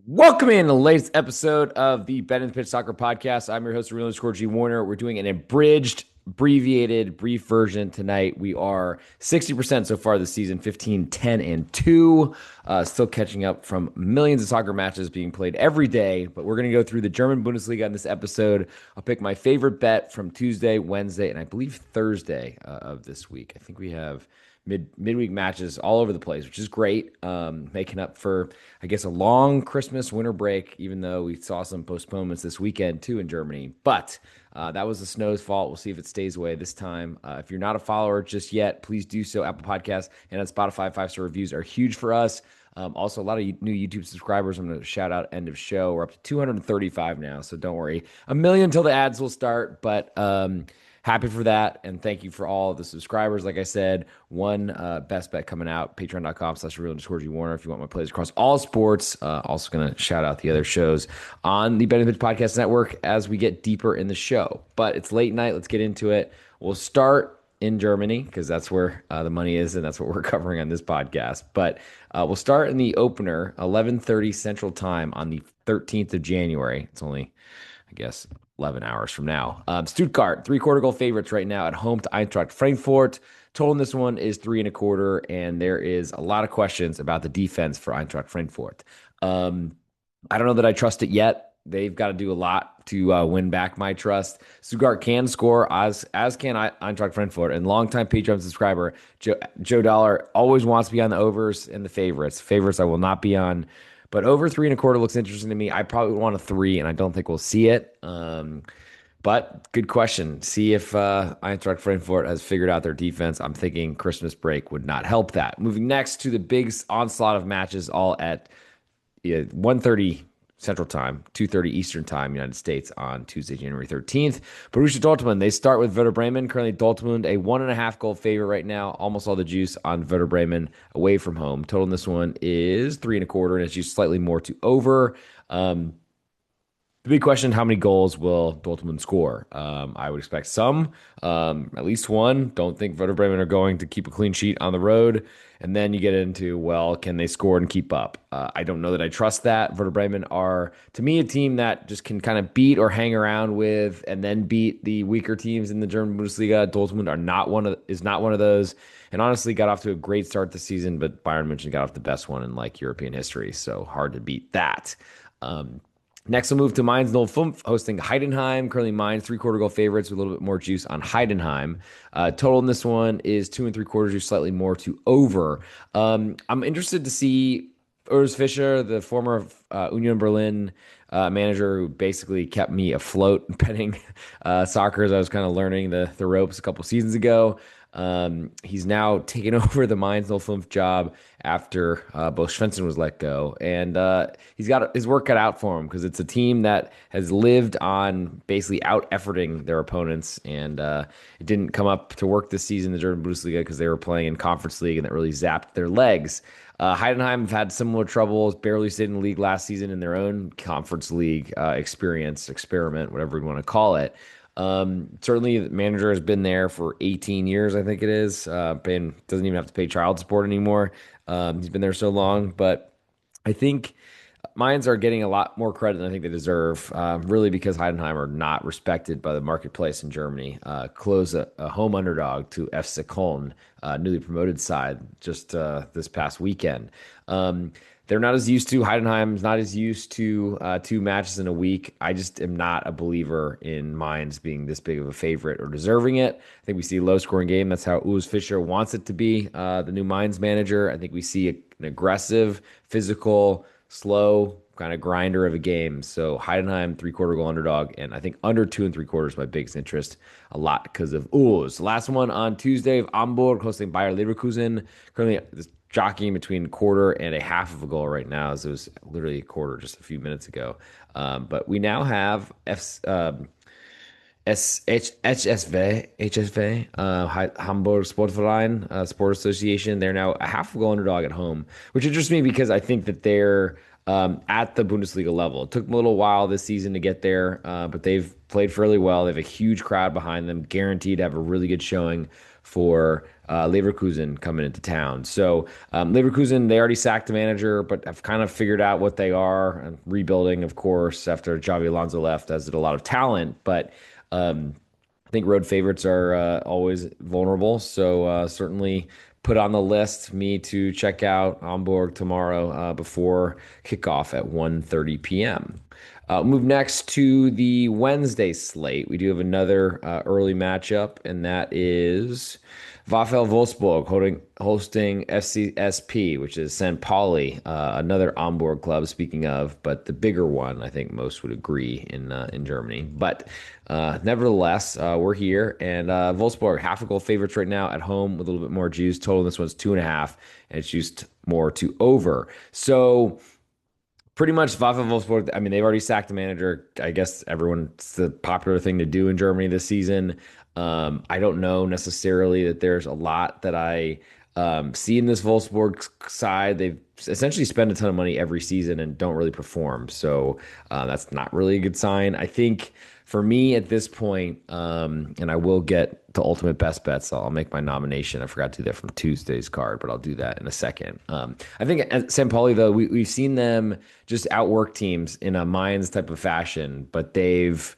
Welcome in the latest episode of the Ben and the Pitch Soccer Podcast. I'm your host, Real Score G Warner. We're doing an abridged, abbreviated, brief version tonight. We are 60% so far this season, 15, 10, and 2. Still catching up from millions of soccer matches being played every day. But we're going to go through the German Bundesliga in this episode. I'll pick my favorite bet from Tuesday, Wednesday, and I believe Thursday of this week. I think we have midweek matches all over the place, which is great. Making up for, I guess, a long Christmas winter break, even though we saw some postponements this weekend too in Germany. But that was the snow's fault. We'll see if it stays away this time. If you're not a follower just yet, please do so. Apple Podcasts and on Spotify, 5-star reviews are huge for us. Also, a lot of new YouTube subscribers. I'm going to shout out end of show. We're up to 235 now, so don't worry. A million until the ads will start, but happy for that, and thank you for all the subscribers. Like I said, one best bet coming out, patreon.com/real_G Warner if you want my plays across all sports. Also going to shout out the other shows on the Benefit Podcast Network as we get deeper in the show. But it's late night. Let's get into it. We'll start in Germany because that's where the money is, and that's what we're covering on this podcast. But we'll start in the opener, 11:30 Central Time on the 13th of January. It's only, I guess, 11 hours from now. Stuttgart, three-quarter goal favorites right now at home to Eintracht Frankfurt. Total in this one is 3.25, and there is a lot of questions about the defense for Eintracht Frankfurt. I don't know that I trust it yet. They've got to do a lot to win back my trust. Stuttgart can score, as can Eintracht Frankfurt. And longtime Patreon subscriber Joe Dollar always wants to be on the overs and the favorites. Favorites I will not be on. But over 3.25 looks interesting to me. I probably would want a 3, and I don't think we'll see it. But good question. See if Eintracht Frankfurt has figured out their defense. I'm thinking Christmas break would not help that. Moving next to the big onslaught of matches, all at 1:30 Central Time, 2:30 Eastern Time, United States, on Tuesday, January 13th. Borussia Dortmund, they start with Werder Bremen. Currently, Dortmund, a 1.5 goal favorite right now. Almost all the juice on Werder Bremen away from home. Total in this one is 3.25, and it's used slightly more to over. The big question, how many goals will Dortmund score? I would expect some, at least one. Don't think Werder Bremen are going to keep a clean sheet on the road. And then you get into, well, can they score and keep up? I don't know that I trust that. Werder Bremen are, to me, a team that just can kind of beat or hang around with and then beat the weaker teams in the German Bundesliga. Dortmund is not one of those. And honestly, got off to a great start this season, but Bayern München got off the best one in like European history. So hard to beat that. Next, we'll move to Mainz 05 hosting Heidenheim. Currently, Mainz three-quarter goal favorites with a little bit more juice on Heidenheim. Total in this one is 2.75, or slightly more to over. I'm interested to see Urs Fischer, the former Union Berlin manager who basically kept me afloat betting soccer as I was kind of learning the ropes a couple seasons ago. He's now taken over the Mainz 05 job after Bo Svensson was let go. And he's got his work cut out for him because it's a team that has lived on basically out-efforting their opponents. And it didn't come up to work this season, the German Bundesliga, because they were playing in Conference League and that really zapped their legs. Heidenheim have had similar troubles, barely stayed in the league last season in their own Conference League experiment, whatever you want to call it. Certainly the manager has been there for 18 years, I think it is. Doesn't even have to pay child support anymore. He's been there so long, but I think Mainz are getting a lot more credit than I think they deserve, really because Heidenheim are not respected by the marketplace in Germany. Close a home underdog to FC Köln, newly promoted side, just this past weekend. They're not as used to, Heidenheim's not as used to 2 matches in a week. I just am not a believer in Mainz being this big of a favorite or deserving it. I think we see a low scoring game. That's how Urs Fischer wants it to be, the new Mainz manager. I think we see an aggressive, physical, slow kind of grinder of a game. So Heidenheim, three-quarter goal underdog, and I think under 2.75 is my biggest interest, a lot because of Urs. Last one on Tuesday of Hamburg hosting Bayer Leverkusen. Currently jockeying between quarter and a half of a goal right now, as it was literally a quarter just a few minutes ago. But we now have HSV, Hamburg Sportverein, Sport Association. They're now a half a goal underdog at home, which interests me because I think that they're at the Bundesliga level. It took them a little while this season to get there, but they've played fairly well. They have a huge crowd behind them, guaranteed to have a really good showing for Leverkusen coming into town. So Leverkusen, they already sacked the manager, but have kind of figured out what they are. And rebuilding, of course, after Xavi Alonso left, as did a lot of talent. But I think road favorites are always vulnerable. So certainly put on the list me to check out Hamburg tomorrow before kickoff at 1:30 p.m. Move next to the Wednesday slate. We do have another early matchup, and that is VfL Wolfsburg hosting FCSP, which is St. Pauli, another Hamburg club. Speaking of, but the bigger one, I think most would agree in Germany. But nevertheless, we're here, and Wolfsburg half a goal favorites right now at home with a little bit more juice. Total in this one's 2.5, and it's juiced more to over. So pretty much VfL Wolfsburg. I mean, they've already sacked the manager. I guess it's the popular thing to do in Germany this season. I don't know necessarily that there's a lot that I see in this Wolfsburg side. They've essentially spent a ton of money every season and don't really perform. So that's not really a good sign. I think for me at this point, and I will get to ultimate best bets. I'll make my nomination. I forgot to do that from Tuesday's card, but I'll do that in a second. I think at St. Pauli, though, we've seen them just outwork teams in a Mayans type of fashion, but they've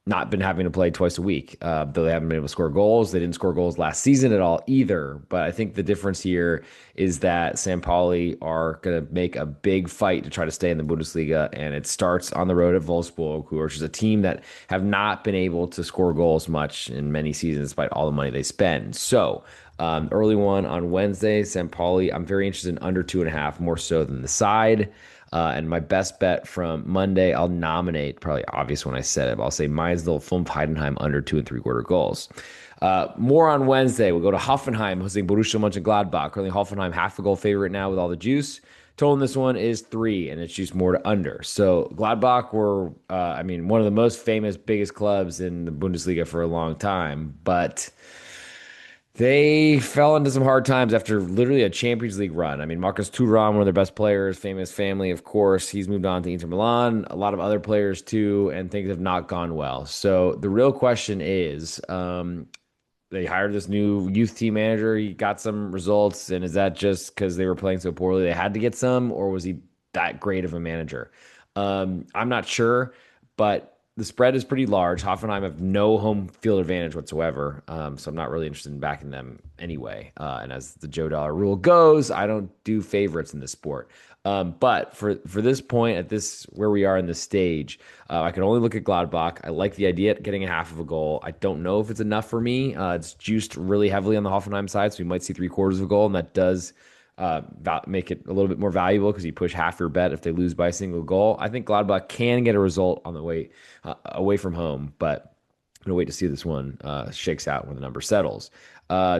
not been having to play twice a week, though they haven't been able to score goals. They didn't score goals last season at all either. But I think the difference here is that St. Pauli are going to make a big fight to try to stay in the Bundesliga, and it starts on the road at Wolfsburg, who are just a team that have not been able to score goals much in many seasons, despite all the money they spend. So early one on Wednesday, St. Pauli. I'm very interested in under 2.5, more so than the side. And my best bet from Monday, I'll nominate, probably obvious when I said it, but I'll say Mainz 05 Heidenheim under 2 3/4 goals. More on Wednesday. We'll go to Hoffenheim hosting Borussia Mönchengladbach. Currently, Hoffenheim half a goal favorite now with all the juice. Total in this one is 3, and it's juiced more to under. So Gladbach were, I mean, one of the most famous, biggest clubs in the Bundesliga for a long time, but they fell into some hard times after literally a Champions League run. I mean, Marcus Thuram, one of their best players, famous family, of course. He's moved on to Inter Milan. A lot of other players too, and things have not gone well. So the real question is, they hired this new youth team manager. He got some results, and is that just because they were playing so poorly they had to get some, or was he that great of a manager? I'm not sure, but the spread is pretty large. Hoffenheim have no home field advantage whatsoever, so I'm not really interested in backing them anyway. And as the Joe Dollar rule goes, I don't do favorites in this sport. But for this point, at this where we are in this stage, I can only look at Gladbach. I like the idea of getting a half of a goal. I don't know if it's enough for me. It's juiced really heavily on the Hoffenheim side, so we might see 3/4 of a goal, and that does make it a little bit more valuable because you push half your bet if they lose by a single goal. I think Gladbach can get a result on the way away from home, but I'm gonna wait to see this one shakes out when the number settles.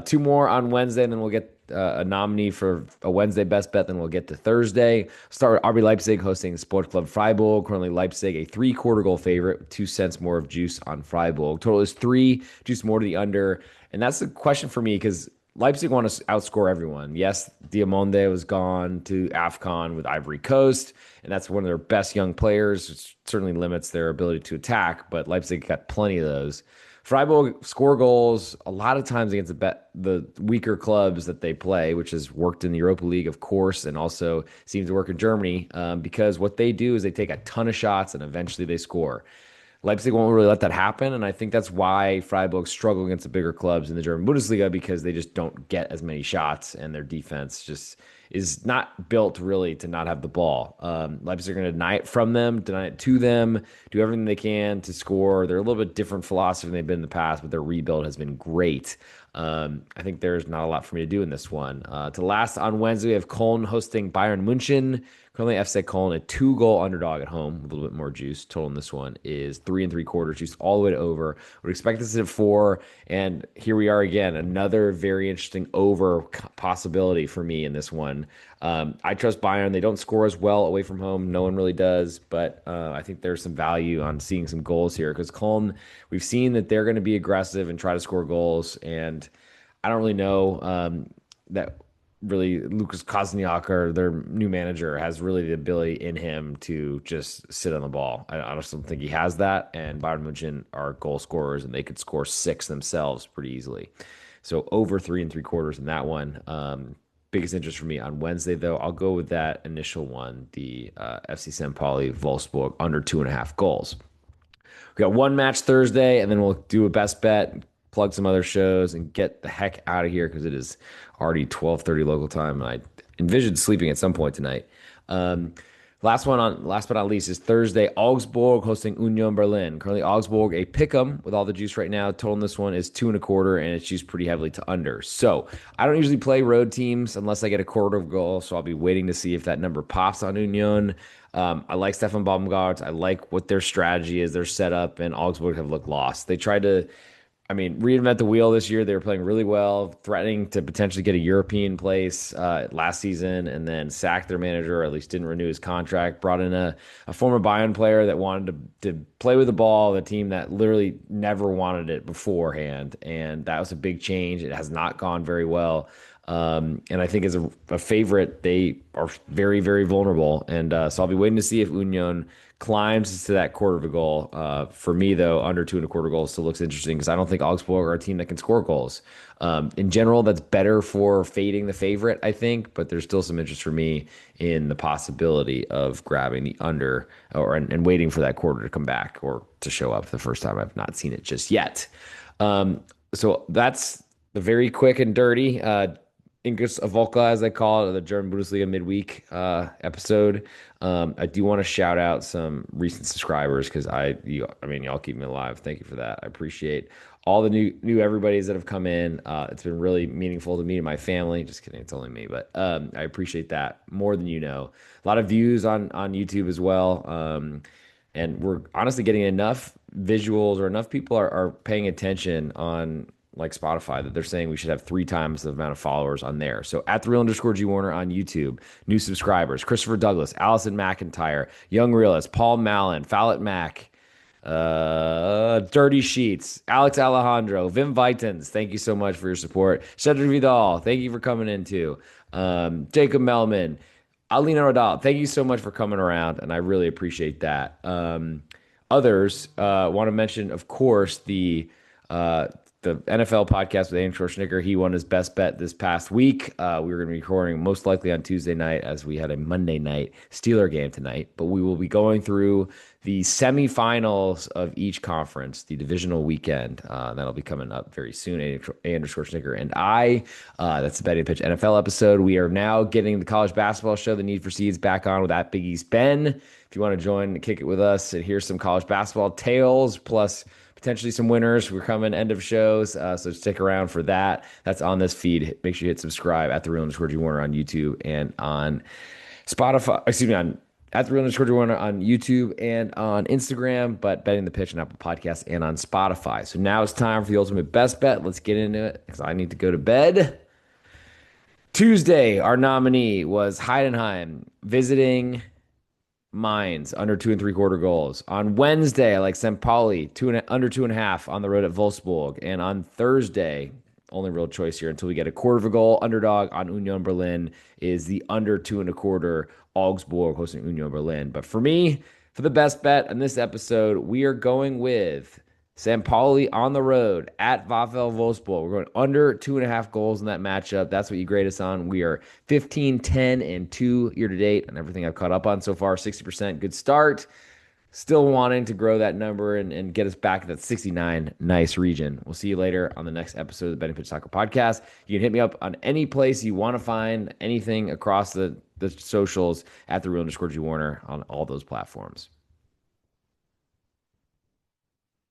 Two more on Wednesday, and then we'll get a nominee for a Wednesday best bet. Then we'll get to Thursday. Start with RB Leipzig hosting Sport Club Freiburg. Currently Leipzig a 3/4 goal favorite with 2 cents more of juice on Freiburg. Total is 3, juice more to the under, and that's the question for me because Leipzig want to outscore everyone. Yes, Diamonde was gone to AFCON with Ivory Coast, and that's one of their best young players, which certainly limits their ability to attack, but Leipzig got plenty of those. Freiburg score goals a lot of times against the weaker clubs that they play, which has worked in the Europa League, of course, and also seems to work in Germany because what they do is they take a ton of shots and eventually they score. Leipzig won't really let that happen, and I think that's why Freiburg struggle against the bigger clubs in the German Bundesliga because they just don't get as many shots, and their defense just is not built really to not have the ball. Leipzig are going to deny it from them, deny it to them, do everything they can to score. They're a little bit different philosophy than they've been in the past, but their rebuild has been great. I think there's not a lot for me to do in this one. To last on Wednesday, we have Köln hosting Bayern München. Currently, FC Köln, a 2-goal underdog at home, with a little bit more juice. Total in this one is 3 3/4, juice all the way to over. Would expect this at 4, and here we are again. Another very interesting over possibility for me in this one. I trust Bayern. They don't score as well away from home. No one really does, but I think there's some value on seeing some goals here because Köln, we've seen that they're going to be aggressive and try to score goals, and I don't really know that really Lucas Kosniak, or their new manager, has really the ability in him to just sit on the ball. I just don't think he has that. And Bayern Munich are goal scorers, and they could score six themselves pretty easily. So over 3 3/4 in that one. Biggest interest for me on Wednesday, though, I'll go with that initial one, the FC St. Pauli Wolfsburg under 2.5 goals. We got one match Thursday, and then we'll do a best bet, plug some other shows, and get the heck out of here because it is already 12:30 local time, and I envisioned sleeping at some point tonight. Um, last but not least, is Thursday. Augsburg hosting Union Berlin. Currently, Augsburg a pick'em with all the juice right now. Total in this one is 2.25, and it's juiced pretty heavily to under. So I don't usually play road teams unless I get a quarter of goal. So I'll be waiting to see if that number pops on Union. I like Stefan Baumgart. I like what their strategy is, their setup, and Augsburg have looked lost. They tried to, reinvent the wheel this year. They were playing really well, threatening to potentially get a European place last season, and then sacked their manager, or at least didn't renew his contract. Brought in a former Bayern player that wanted to play with the ball, the team that literally never wanted it beforehand, and that was a big change. It has not gone very well. And I think as a favorite, they are very, very vulnerable. And so I'll be waiting to see if Union climbs to that quarter of a goal. For me, though, under 2.25 goals still looks interesting because I don't think Augsburg are a team that can score goals. In general, that's better for fading the favorite, I think, but there's still some interest for me in the possibility of grabbing the under and waiting for that quarter to come back or to show up the first time. I've not seen it just yet. So that's the very quick and dirty Ingus Volka, as they call it, the German Bundesliga midweek episode. I do want to shout out some recent subscribers because y'all keep me alive. Thank you for that. I appreciate all the new everybody's that have come in. It's been really meaningful to me and my family. Just kidding, it's only me, but I appreciate that more than you know. A lot of views on YouTube as well. And we're honestly getting enough visuals, or enough people are paying attention on like Spotify, that they're saying we should have 3 times the amount of followers on there. So at @the_real_G Warner on YouTube, new subscribers: Christopher Douglas, Allison McIntyre, Young Realist, Paul Mallon, Fallet Mac, Dirty Sheets, Alex Alejandro, Vim Vitens. Thank you so much for your support. Cedric Vidal, thank you for coming in too. Jacob Melman, Alina Rodal, thank you so much for coming around, and I really appreciate that. Others want to mention, of course, the NFL podcast with Andrew Schwarzenegger. He won his best bet this past week. We were going to be recording most likely on Tuesday night, as we had a Monday night Steeler game tonight. But we will be going through the semifinals of each conference, the divisional weekend. That'll be coming up very soon. Andrew Schwarzenegger and I. That's the Betting Pitch NFL episode. We are now getting the college basketball show, The Need for Seeds, back on with at Big East Ben. If you want to join and kick it with us and hear some college basketball tales, plus potentially some winners. We're coming end of shows, so stick around for that. That's on this feed. Make sure you hit subscribe at @the_real_G Warner on YouTube and on Spotify. Excuse me, on @the_real_G Warner on YouTube and on Instagram, but Betting the Pitch on Apple Podcasts and on Spotify. So now it's time for the ultimate best bet. Let's get into it because I need to go to bed. Tuesday, our nominee was Heidenheim visiting Mines under 2.75 goals. On Wednesday, I like St. Pauli under 2.5 on the road at Wolfsburg. And on Thursday, only real choice here until we get a quarter of a goal underdog on Union Berlin is the under 2.25 Augsburg hosting Union Berlin. But for me, for the best bet in this episode, we are going with St. Pauli on the road at VfL Wolfsburg. We're going under 2.5 goals in that matchup. That's what you grade us on. We are 15, 10, and 2 year to date on everything I've caught up on so far. 60%, good start. Still wanting to grow that number and get us back to that 69 nice region. We'll see you later on the next episode of the Betting Pitch Soccer Podcast. You can hit me up on any place you want to find anything across the socials at @the_real_G Warner on all those platforms.